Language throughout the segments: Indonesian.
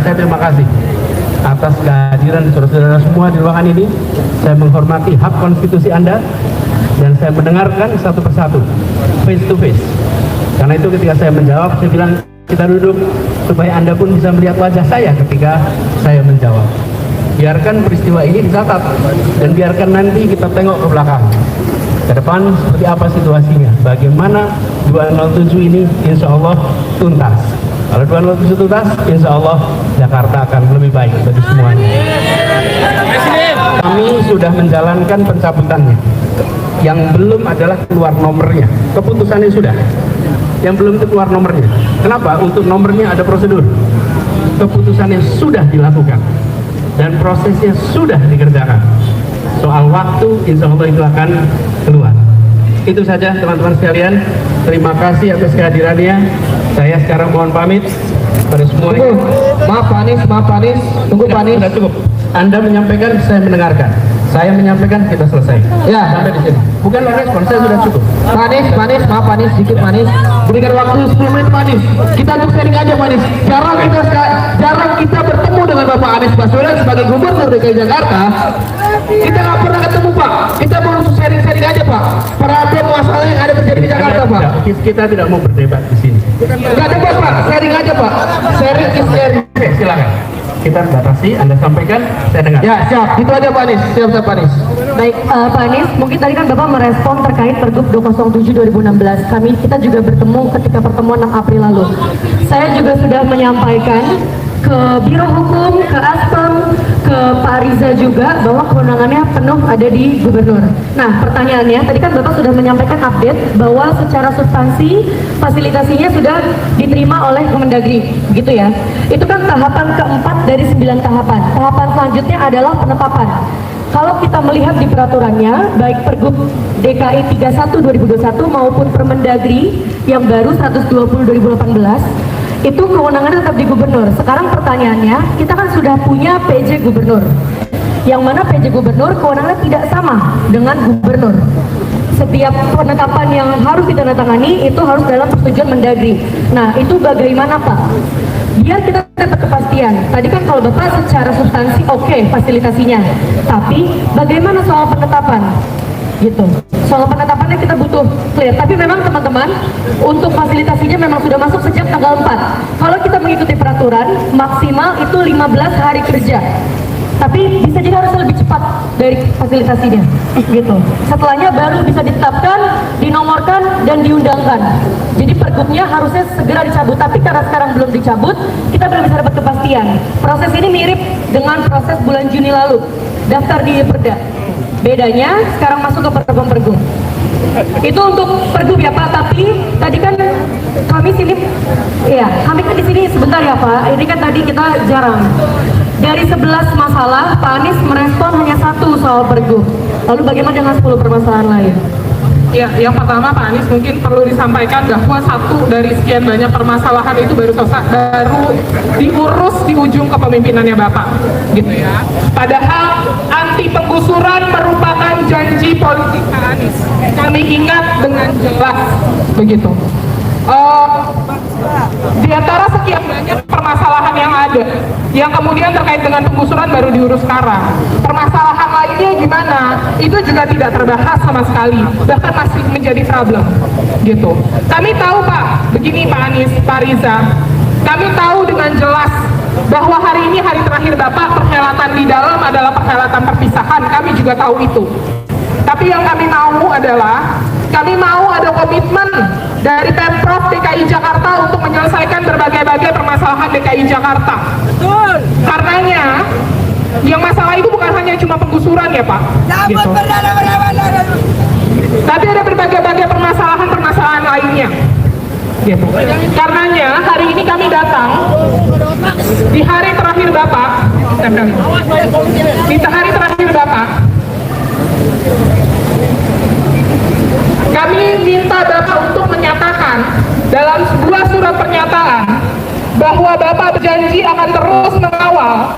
saya terima kasih atas kehadiran saudara-saudara semua di ruangan ini. Saya menghormati hak konstitusi Anda dan saya mendengarkan satu persatu, face to face. Karena itu ketika saya menjawab, saya bilang kita duduk supaya Anda pun bisa melihat wajah saya ketika saya menjawab. Biarkan peristiwa ini dicatat dan biarkan nanti kita tengok ke belakang, ke depan seperti apa situasinya, bagaimana 207 ini insya Allah tuntas. Kalau 207 tuntas, insya Allah Jakarta akan lebih baik bagi semuanya. Kami sudah menjalankan pencabutannya. Yang belum adalah keluar nomornya. Keputusannya sudah. Yang belum itu keluar nomornya. Kenapa? Untuk nomornya ada prosedur. Keputusannya sudah dilakukan dan prosesnya sudah dikerjakan. Soal waktu, insya Allah itu akan keluar. Itu saja teman-teman sekalian. Terima kasih atas kehadirannya. Saya sekarang mohon pamit pada semuanya. Maaf Pak Anies, tunggu Pak Anies. Sudah cukup. Anda menyampaikan, saya mendengarkan. Saya menyampaikan, kita selesai. Ya, sampai di sini. Bukan respon, saya sudah cukup. Pak Anies, maaf Pak Anies, sedikit Pak Anies. Berikan waktu 10 menit Pak Anies. Kita untuk sharing aja Pak Anies. Jarang kita bertemu dengan Bapak Anies Baswedan sebagai Gubernur DKI Jakarta. Kita nggak pernah ketemu Pak. Kita mau untuk sharing aja Pak. Perhatian masalah yang ada terjadi di Jakarta Pak. Kita tidak mau berdebat di sini. Nggak ada Pak. Sharing aja Pak. Sharing is sharing. Oke, silakan. Kita batasi, Anda sampaikan, saya dengar. Ya, siap. Itu aja Pak Anies. Siap Pak Anies. Baik, Pak Anies, mungkin tadi kan Bapak merespon terkait Pergub 207 2016. Kita juga bertemu ketika pertemuan 6 April lalu. Saya juga sudah menyampaikan ke Biro Hukum, ke Aspem, ke Pak Riza juga bahwa kewenangannya penuh ada di Gubernur. Nah, pertanyaannya, tadi kan Bapak sudah menyampaikan update bahwa secara substansi fasilitasinya sudah diterima oleh Kemendagri, gitu ya. Itu kan tahapan keempat dari 9 tahapan. Tahapan selanjutnya adalah penetapan. Kalau kita melihat di peraturannya, baik Pergub DKI 31 2021 maupun Permendagri yang baru 120 2018, itu kewenangannya tetap di Gubernur. Sekarang pertanyaannya, kita kan sudah punya PJ Gubernur, yang mana PJ Gubernur kewenangannya tidak sama dengan Gubernur. Setiap penetapan yang harus ditandatangani itu harus dalam persetujuan Mendagri. Nah, itu bagaimana Pak? Biar kita dapat kepastian. Tadi kan kalau Bapak secara substansi oke, fasilitasinya, tapi bagaimana soal penetapan? Gitu. Soal penetapannya kita butuh clear. Tapi memang teman-teman, untuk fasilitasinya memang sudah masuk sejak tanggal 4. Kalau kita mengikuti peraturan, maksimal itu 15 hari kerja. Tapi bisa jadi harus lebih cepat dari fasilitasinya, gitu. Setelahnya baru bisa ditetapkan, dinomorkan, dan diundangkan. Jadi pergubnya harusnya segera dicabut. Tapi karena sekarang belum dicabut, kita belum bisa dapat kepastian. Proses ini mirip dengan proses bulan Juni lalu, daftar di Perda. Bedanya sekarang masuk ke pergub. Itu untuk pergub ya Pak. Tapi tadi kan kami kan di sini sebentar ya Pak. Ini kan tadi kita jarang. Dari 11 masalah, Pak Anies merespon hanya 1 soal pergub. Lalu bagaimana dengan 10 permasalahan lain? Ya, yang pertama Pak Anies mungkin perlu disampaikan bahwa 1 dari sekian banyak permasalahan itu baru diurus di ujung kepemimpinannya Bapak, gitu ya. Padahal anti penggusuran merupakan janji politik Pak Anies. Kami ingat dengan jelas, begitu. Di antara sekian banyak permasalahan yang ada, yang kemudian terkait dengan penggusuran baru diurus sekarang. Permasalahan lainnya gimana? Itu juga tidak terbahas sama sekali, bahkan masih menjadi problem, gitu. Kami tahu Pak, begini Pak Anies, Pak Riza, kami tahu dengan jelas bahwa hari ini hari terakhir Bapak, perhelatan di dalam adalah perhelatan perpisahan. Kami juga tahu itu. Tapi yang kami mau adalah, kami mau ada komitmen dari Pemprov DKI Jakarta untuk menyelesaikan berbagai-bagai permasalahan DKI Jakarta. Betul. Karenanya, yang masalah itu bukan hanya cuma penggusuran ya Pak. Gitu. Tapi ada berbagai-bagai permasalahan lainnya. Gitu. Karenanya, hari ini kami datang di hari terakhir Bapak. Di hari terakhir Bapak, kami minta Bapak untuk menyatakan dalam sebuah surat pernyataan bahwa Bapak berjanji akan terus mengawal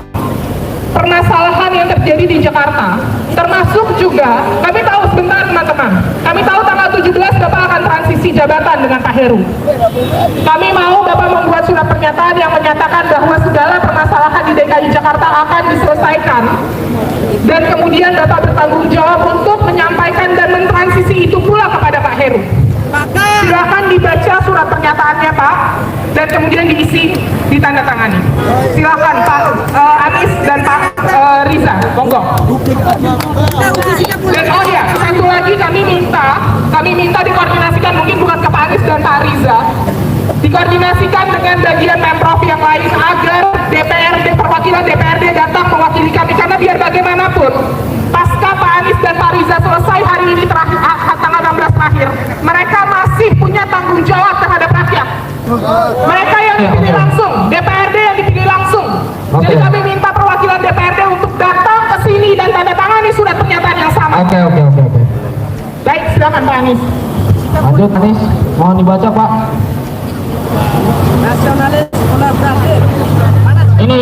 permasalahan yang terjadi di Jakarta, termasuk juga kami tahu sebentar teman-teman, kami tahu tanggal 17 Bapak akan transisi jabatan dengan Pak Heru. Kami mau Bapak membuat surat pernyataan yang menyatakan bahwa segala permasalahan DKI Jakarta akan diselesaikan. Dan kemudian Bapak bertanggung jawab untuk menyampaikan dan mentransisi itu pula kepada Pak Heru. Silakan dibaca surat pernyataannya Pak, dan kemudian diisi, ditandatangani. Silakan Pak Anies dan Pak Riza, monggo. Dan oh ya, satu lagi kami minta dikoordinasikan, mungkin bukan ke Pak Anies dan Pak Riza, dikoordinasikan dengan bagian Pemprov yang lain agar DPRD, perwakilan DPRD datang mewakili kami, karena biar bagaimanapun pasca Pak Anies dan Pak Riza selesai hari ini terakhir, tanggal 16 terakhir, mereka masih punya tanggung jawab terhadap rakyat. Mereka yang dipilih langsung, DPRD yang dipilih langsung. Jadi kami minta perwakilan DPRD untuk datang ke sini dan tanda tangani surat pernyataan yang sama. Oke. Baik, silakan Pak Anies. Lanjut Anies, mohon dibaca Pak. Nasionalis mulai berakhir. Ini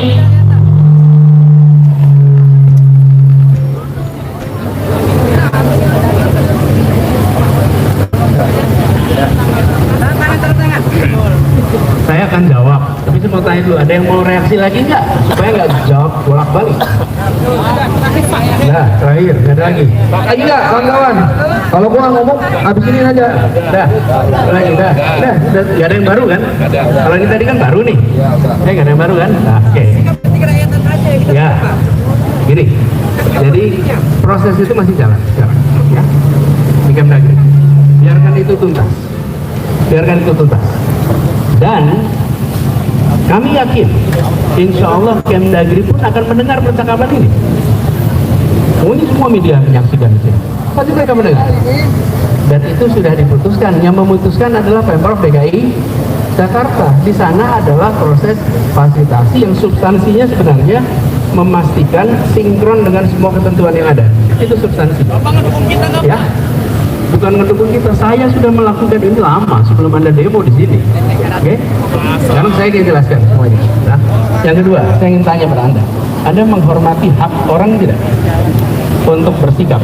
Saya akan jawab, tapi saya mau tanya dulu, ada yang mau reaksi lagi nggak? Supaya nggak jawab bolak-balik. Nah, terakhir, nggak ada lagi. lagi nggak kawan-kawan? Kalau gua ngomong habis ini aja. Udah, nggak ada yang baru kan? Kalau ini tadi kan baru nih. Nggak ada yang baru kan? Nah, oke. Ya, gini. Jadi proses itu masih jalan sekarang, ya. Di Kemdagri. Biarkan itu tuntas. Dan kami yakin, insya Allah Kemdagri pun akan mendengar percakapan ini. Mungkin semua media menyaksikan di sini. Pasti mereka mendengar. Dan itu sudah diputuskan. Yang memutuskan adalah Pemprov DKI Jakarta. Di sana adalah proses fasilitasi yang substansinya sebenarnya memastikan sinkron dengan semua ketentuan yang ada. Itu substansi. Ya. Bukan ngedukung kita, saya sudah melakukan ini lama sebelum Anda demo di sini. Oke? Sekarang saya ingin jelaskan semuanya. Nah, yang kedua, saya ingin tanya pada Anda menghormati hak orang tidak untuk bersikap?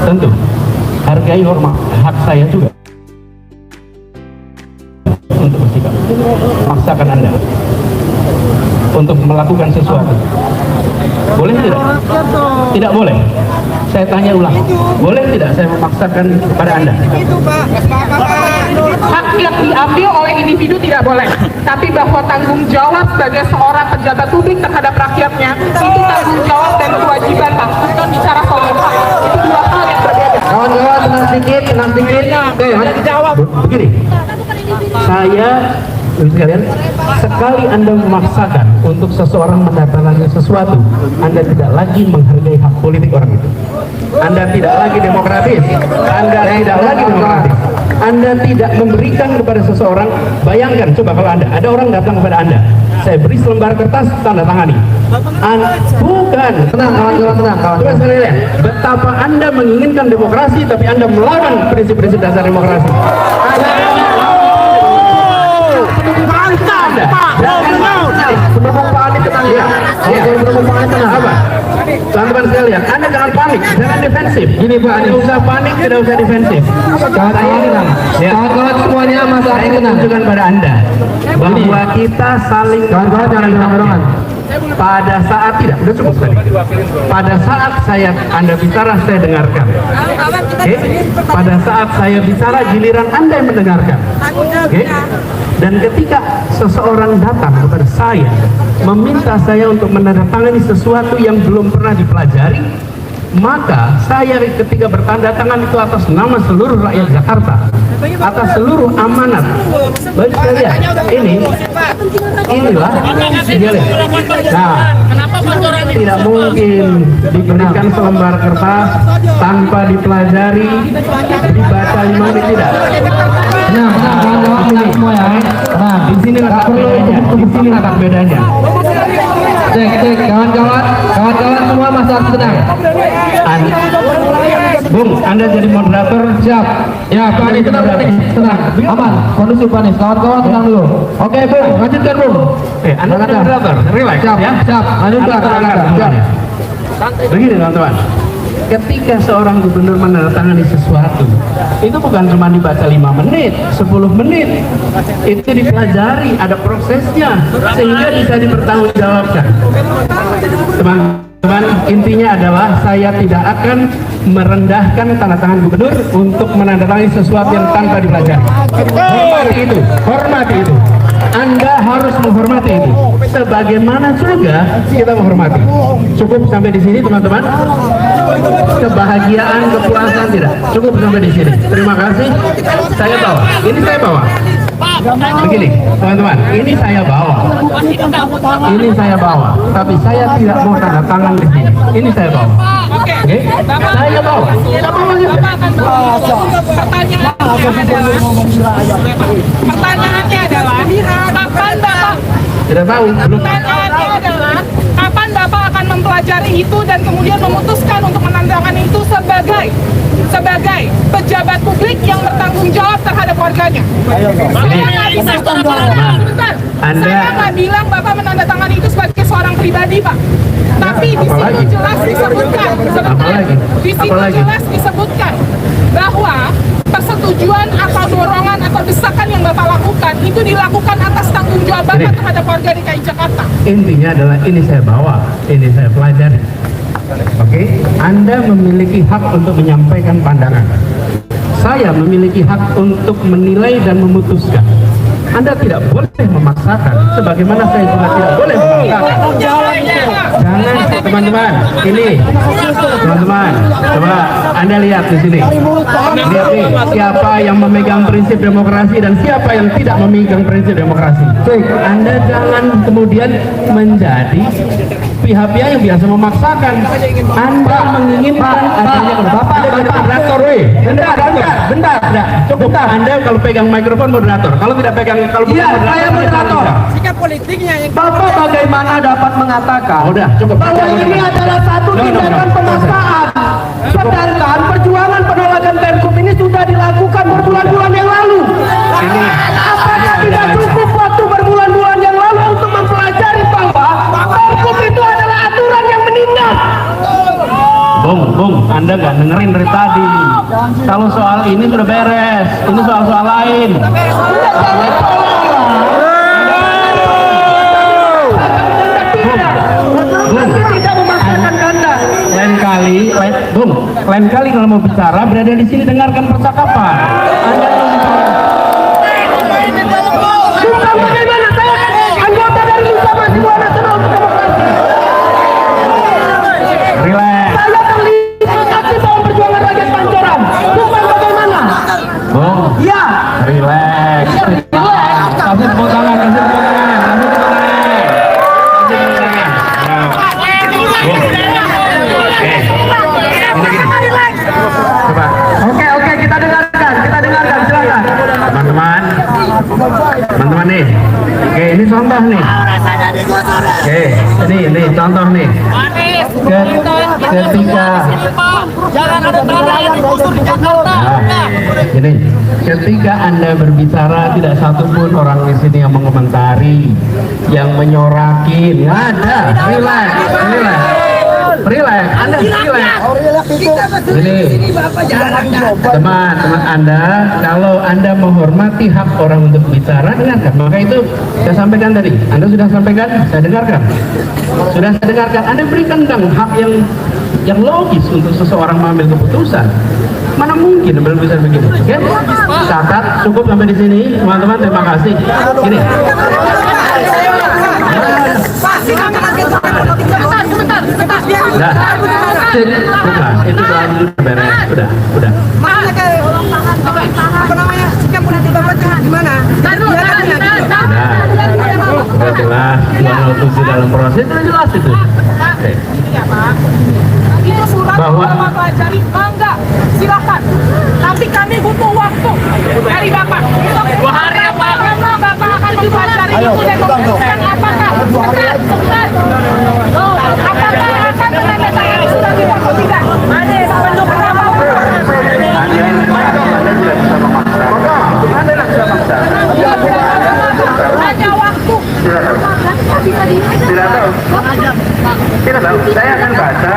Tentu, hargai hormat hak saya juga untuk bersikap. Paksakan Anda untuk melakukan sesuatu. Boleh tidak? Tidak boleh. Saya tanya ulang, boleh tidak saya memaksakan kepada Anda? Hak yang diambil oleh individu tidak boleh, tapi bahwa tanggung jawab sebagai seorang pejabat publik terhadap rakyatnya itu tanggung jawab dan kewajiban Pak. Bukan bicara soal hak, itu dua hal yang berbeda. Kawan-kawan tenang sedikit. Oke, hanya dijawab. Begini, saya sekalian, sekali Anda memaksakan untuk seseorang mendatangani sesuatu, Anda tidak lagi menghargai hak politik orang itu. Anda tidak lagi demokratis. Anda tidak memberikan kepada seseorang. Bayangkan, coba kalau ada orang datang kepada Anda, saya beri selembar kertas, tanda tangani. Bukan. Tenang kawan-kawan. Coba saya lihat, betapa Anda menginginkan demokrasi, tapi Anda melawan prinsip-prinsip dasar demokrasi. Teman-teman sekalian, Anda jangan panik, jangan defensif. Gini Pak, tidak usah panik, tidak usah defensif. Kawan-kawan semuanya masalah Saya ini tenang. tunjukkan pada Anda bahwa kita saling Kawan-kawan jangan dorong-dorongan. pada saat tidak, udah cukup tadi. Pada saat Anda bicara, saya dengarkan. Oke? Pada saat saya bicara, giliran Anda yang mendengarkan. Oke? Dan ketika seseorang datang kepada saya, meminta saya untuk menandatangani sesuatu yang belum pernah dipelajari, maka saya ketika bertanda tangan itu atas nama seluruh rakyat Jakarta, atas seluruh amanat. Bagi sekalian, inilah idealis. Nah, tidak mungkin diberikan selembar kertas tanpa dipelajari, dibaca 5 menit, tidak. Nah, kawan-kawan semua ya. Nah, Di sini letak bedanya. cek kawan-kawan semua masa tenang. Bung, Anda jadi moderator. Siap. Ya, Pak Anies tenang. Aman, kondusif Pak Anies. Kawan-kawan tenang dulu. Oke, Bung, lanjutkan Bung. Anda jadi moderator. Relax Siap, ya. siap. Lanjutkan. Siap. Begini teman-teman. ketika seorang gubernur menandatangani sesuatu, itu bukan cuma dibaca 5 menit, 10 menit, itu dipelajari, ada prosesnya, sehingga bisa dipertanggungjawabkan. Teman-teman, intinya adalah saya tidak akan merendahkan tanda tangan gubernur untuk menandatangani sesuatu yang tanpa dipelajari. Hormati itu, hormati itu. Anda harus menghormati itu. Sebagaimana juga kita menghormati. Cukup sampai di sini, teman-teman. Kebahagiaan, kepuasan tidak. Cukup sampai di sini. Terima kasih. Saya bawa. Ini saya bawa. Begini, teman-teman. Ini saya bawa. Ini saya bawa. Tapi saya tidak mau tanda tangan di sini. Ini saya bawa. Oke? Saya bawa. Saya bawa aja. Pertanyaannya adalah kapan Bapak Tidak tahu. Belum. Pertanyaannya adalah kapan Bapak akan mempelajari itu dan kemudian memutuskan untuk menandatangani itu sebagai pejabat publik yang bertanggung jawab terhadap warganya. Saya nggak bisa sebentar. Saya nggak bilang Bapak menandatangani itu sebagai seorang pribadi, Pak. Tapi di situ jelas disebutkan, di situ jelas disebutkan bahwa persetujuan atau dorongan atau desakan yang Bapak lakukan itu dilakukan atas tanggung jawab Bapak terhadap warga DKI Jakarta. Intinya adalah ini saya bawa, ini saya pelajari. Oke, Anda memiliki hak untuk menyampaikan pandangan. Saya memiliki hak untuk menilai dan memutuskan. Anda tidak boleh memaksakan, sebagaimana saya juga tidak boleh memaksakan. Jangan, teman-teman, ini, teman-teman, coba Anda lihat di sini. Lihat nih, siapa yang memegang prinsip demokrasi dan siapa yang tidak memegang prinsip demokrasi. Anda jangan kemudian menjadi pihak-pihak yang biasa memaksakan. Anda menginginkan adanya Bapak moderator, bentar, cukup. Anda kalau pegang mikrofon moderator, kalau tidak pegang, kalau bukan saya moderator. Sikap politiknya yang Bapak bagaimana dapat mengatakan udah cukup bahwa ini adalah satu tindakan pemaksaan, sedangkan perjuangan penolakan Pergub ini sudah dilakukan berbulan-bulan yang lalu. Apakah tidak cukup waktu berbulan-bulan yang lalu untuk mempelajari bahwa Pergub itu adalah aturan yang menindas? Bung, Anda nggak dengerin dari tadi. Kalau soal ini sudah beres, ini soal-soal lain. Tidak memaksakan Anda. Lain kali kalau mau bicara berada di sini, dengarkan percakapan. Anda Bukan bagaimana saya anggota dari Bersama Sebuah Nasional untuk Demokrasi. relax, Saya terlibat aktif dalam perjuangan rakyat Pancoran. Bukan bagaimana? Bung, Ya. relax. Kasih tepuk tangan, kasih tepuk tangan, kasih tepuk tangan. Kasih tepuk tangan. Bung. Oke. Ini gini. Coba, Oke, kita dengarkan, silakan. teman-teman nih. Oke, ini contoh nih. Oke, ini contoh nih. Ketika jangan ada tanah yang digusur di Jakarta. Gini, ketika Anda berbicara tidak satupun orang di sini yang mengomentari, yang menyorakin, nggak ada. Relax. Anda relax. Ini teman-teman Anda, kalau Anda menghormati hak orang untuk bicara, dengarkan. Maka itu saya sampaikan tadi. Anda sudah sampaikan, saya dengarkan. Sudah saya dengarkan. Anda berikan dong hak yang logis untuk seseorang mengambil keputusan. Mana mungkin belum bisa begitu? Oke? Catat, cukup sampai di sini, teman-teman. Terima kasih. Ini. Sudah. Bukan, itu sudah beres. Sudah. Makanya kayak apa namanya sikap politik Bapak itu gimana? Sudah jelas 207 dalam proses, sudah jelas itu. Oke. Itu surat Bahwa- Bapak pelajari, bangga, silakan. Tapi kami butuh waktu dari Bapak. 2 hari apa? Bapak akan mempelajari itu dan memutuskan apakah sebentar. Apakah akan menandatangani surat itu atau tidak? Pendukung Bapak. Hanya waktu. Tidak tahu. Tidak tahu, saya akan baca.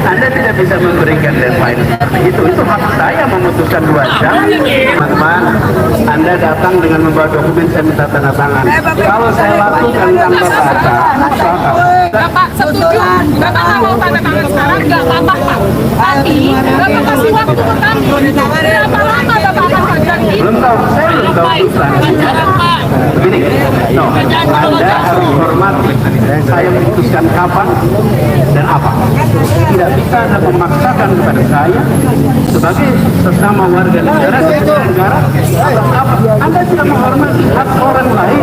Anda tidak bisa memberikan deadline seperti itu. Itu hak saya memutuskan 2 jam. Teman-teman, Anda datang dengan membawa dokumen, saya minta tanda tangan. Kalau saya lakukan tanpa baca, Bapak setuju, Bapak nggak mau tanda tangan sekarang, nggak apa-apa Pak. Tapi Bapak kasih waktu ke kami. Berapa lama Bapak akan kerja ini? belum tahu, saya belum tahu substansinya. Begini, no, Anda harus hormati saya memutuskan kapan dan apa. Tidak bisa Anda memaksakan kepada saya sebagai sesama warga negara, sebagai negara atas apa. Anda tidak menghormati hak orang lain.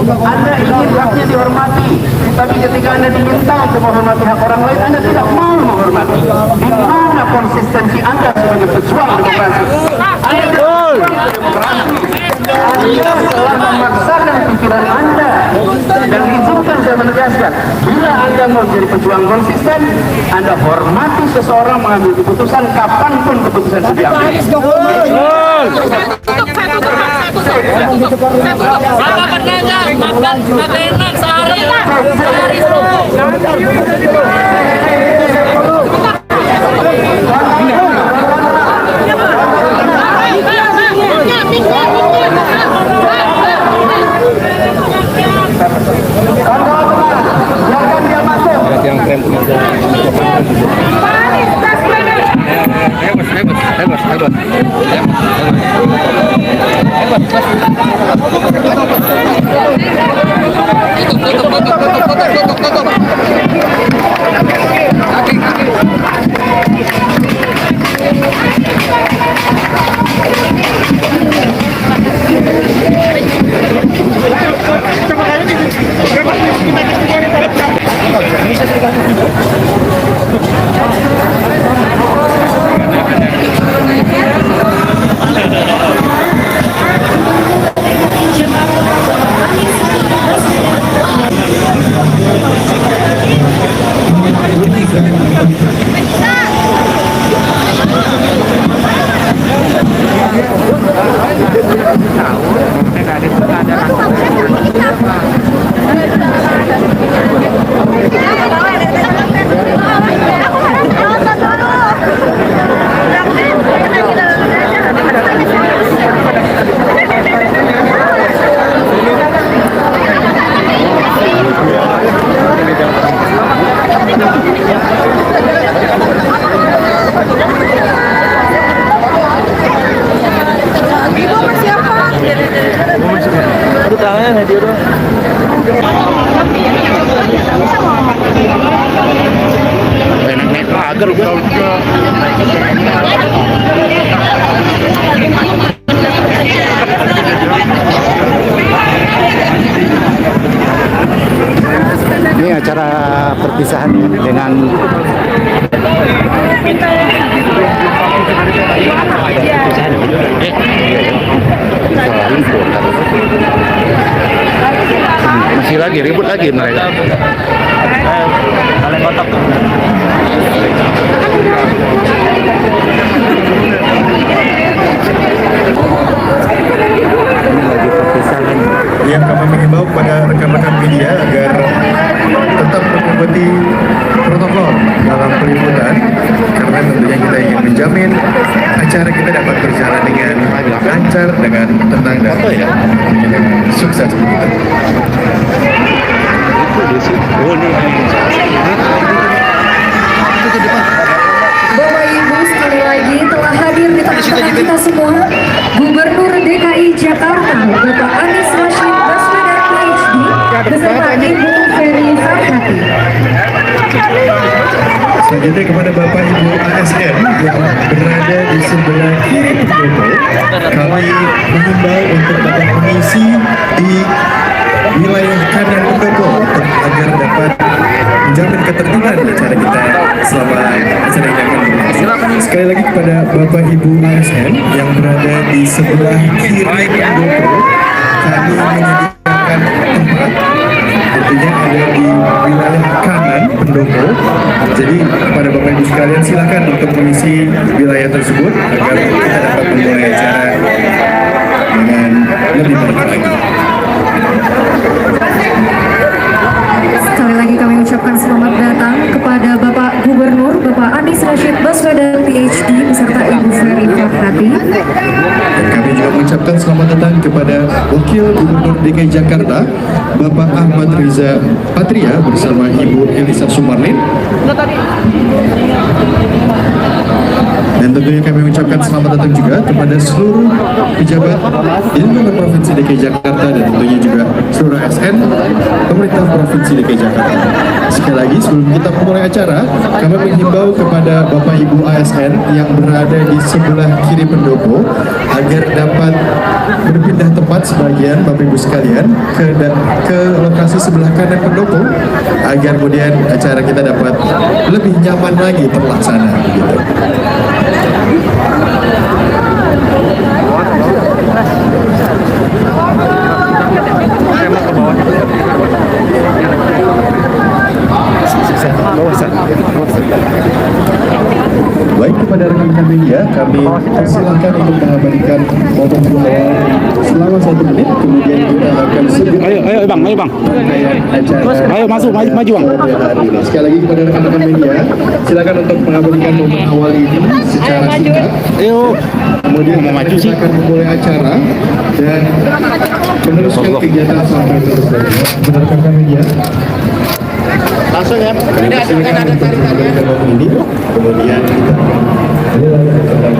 Anda ingin haknya dihormati, tapi ketika Anda diminta untuk menghormati hak orang lain, Anda tidak mau menghormati. Di mana konsistensi Anda sebagai pejuang demokrasi? Anda demokrasi. Anda telah memaksakan pikiran Anda. Dan izinkan saya menegaskan, bila Anda mau jadi pejuang konsisten, Anda hormati seseorang mengambil keputusan kapanpun keputusan itu diambil. Ini acara perpisahan dengan masih lagi ribut lagi mereka. Kalian kotak. Yang kami mengimbau kepada rekan-rekan media agar tetap mengikuti protokol dalam peliputan, karena tentunya kita ingin menjamin acara kita dapat berjalan dengan lancar, dengan tenang dan dengan sukses begitu. Bapak Ibu, sekali lagi telah hadir di tengah-tengah kita semua Gubernur DKI Jakarta Bapak Anies Rashid Baswedan PhD beserta Ibu Ferry Farhati. Selanjutnya kepada Bapak Ibu ASN yang berada di sebelah kiri pendopo, kami mengimbau untuk dapat mengisi di wilayah kanan pendopo agar dapat menjamin ketertiban acara kita selama acara ini akan berlangsung. Sekali lagi kepada Bapak Ibu ASN yang berada di sebelah kiri pendopo, kami menyediakan tempat tentunya ada di wilayah kanan pendopo. Jadi kepada Bapak Ibu sekalian silakan untuk mengisi wilayah tersebut agar kita dapat memulai acara dengan lebih baik lagi. Sekali lagi kami ucapkan mengucapkan selamat datang kepada Wakil Gubernur DKI Jakarta, Bapak Ahmad Riza Patria bersama Ibu Elisa Sumarlin. Dan tentunya kami mengucapkan selamat datang juga kepada seluruh pejabat di lingkungan Provinsi DKI Jakarta dan tentunya juga seluruh ASN pemerintah Provinsi DKI Jakarta. Sekali lagi sebelum kita memulai acara, kami menghimbau kepada Bapak Ibu ASN yang berada di sebelah kiri pendopo agar dapat berpindah tempat sebagian Bapak Ibu sekalian ke lokasi sebelah kanan pendopo agar kemudian acara kita dapat lebih nyaman lagi terlaksana begitu. Baik, kepada rekan-rekan media, kami persilahkan untuk mengabadikan momen awal selama 1 menit, kemudian kita akan sebut Ayo bang, acara. ayo masuk, maju bang. Hari ini. Sekali lagi kepada rekan-rekan media, silakan untuk mengabadikan momen awal ini secara singkat. Ayo. Kemudian Mau maju kita sih. akan memulai acara dan meneruskan kegiatan sampai selesai. Kepada rekan-rekan media, Langsung ya. kami persilakan untuk mengabadikan momen ini, kemudian kita akan mulai kepada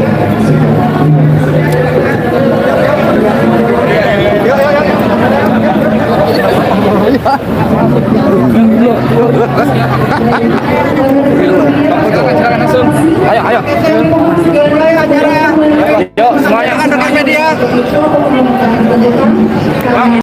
Ayo. Yuk, semuanya kan rekan media.